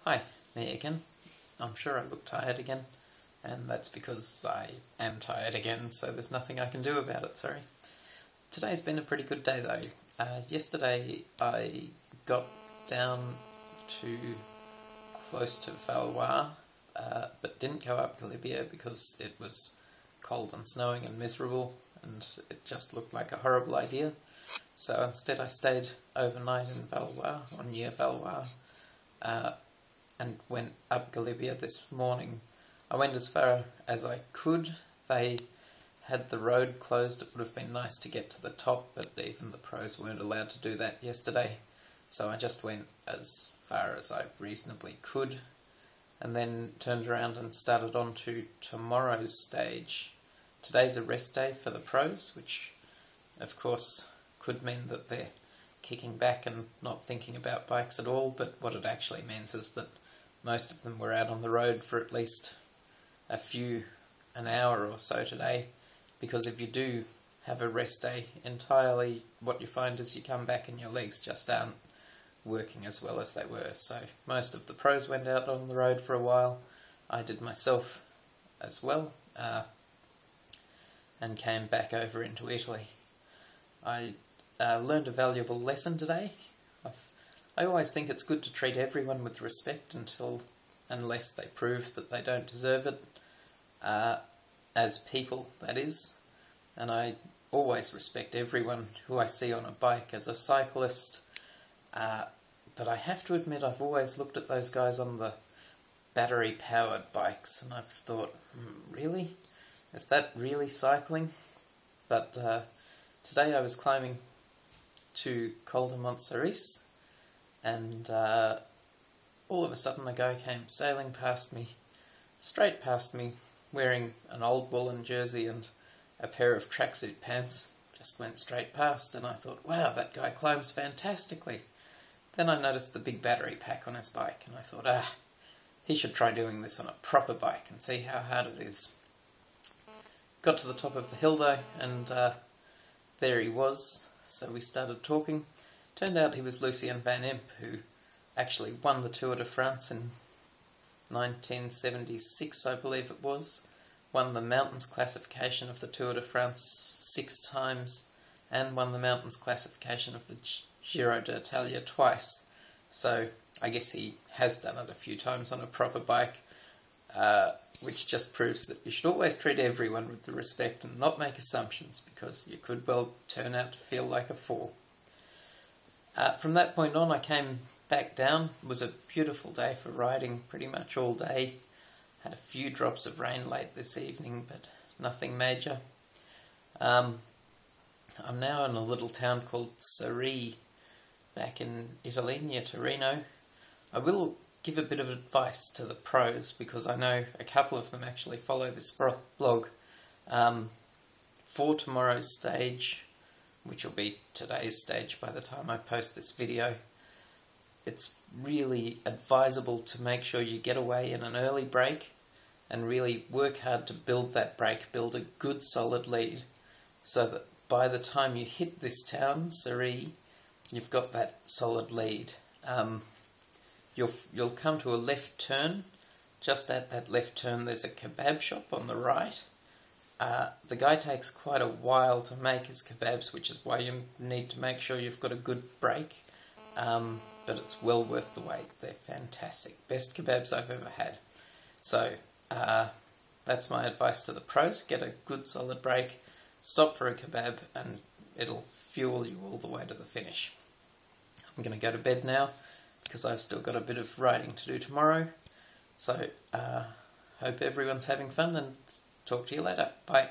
Hi, me again. I'm sure I look tired again, and that's because I am tired again, so there's nothing I can do about it, sorry. Today's been a pretty good day though. Yesterday I got down to close to Valois, but didn't go up Galibia because it was cold and snowing and miserable, and it just looked like a horrible idea. So instead I stayed overnight in Valois, or near Valois, and went up Galibia this morning. I went as far as I could. They had the road closed. It would have been nice to get to the top, but even the pros weren't allowed to do that yesterday. So I just went as far as I reasonably could, and then turned around and started on to tomorrow's stage. Today's a rest day for the pros, which of course could mean that they're kicking back and not thinking about bikes at all, but what it actually means is that most of them were out on the road for at least an hour or so today, because if you do have a rest day entirely, what you find is you come back and your legs just aren't working as well as they were. So most of the pros went out on the road for a while. I did myself as well, and came back over into Italy. I learned a valuable lesson today. I always think it's good to treat everyone with respect unless they prove that they don't deserve it, as people, that is. And I always respect everyone who I see on a bike as a cyclist, but I have to admit I've always looked at those guys on the battery-powered bikes and I've thought, really? Is that really cycling? But today I was climbing to Col de Montceris, and all of a sudden a guy came sailing past me, straight past me, wearing an old woolen jersey and a pair of tracksuit pants. Just went straight past, and I thought, wow, that guy climbs fantastically. Then I noticed the big battery pack on his bike, and I thought, he should try doing this on a proper bike and see how hard it is. Got to the top of the hill though, and there he was, so we started talking. Turned out he was Lucien Van Imp, who actually won the Tour de France in 1976, I believe it was. Won the mountains classification of the Tour de France 6 times, and won the mountains classification of the Giro d'Italia twice. So I guess he has done it a few times on a proper bike, which just proves that you should always treat everyone with the respect and not make assumptions, because you could well turn out to feel like a fool. From that point on I came back down. It was a beautiful day for riding pretty much all day. Had a few drops of rain late this evening, but nothing major. I'm now in a little town called Sari, back in Italy, near Torino. I will give a bit of advice to the pros, because I know a couple of them actually follow this blog. For tomorrow's stage, which will be today's stage by the time I post this video, it's really advisable to make sure you get away in an early break and really work hard to build that break, build a good solid lead, so that by the time you hit this town, Sari, you've got that solid lead. You'll come to a left turn. Just at that left turn there's a kebab shop on the right. The guy takes quite a while to make his kebabs, which is why you need to make sure you've got a good break, but it's well worth the wait. They're fantastic. Best kebabs I've ever had. So that's my advice to the pros. Get a good solid break, stop for a kebab, and it'll fuel you all the way to the finish. I'm going to go to bed now, because I've still got a bit of riding to do tomorrow. So hope everyone's having fun, and talk to you later. Bye.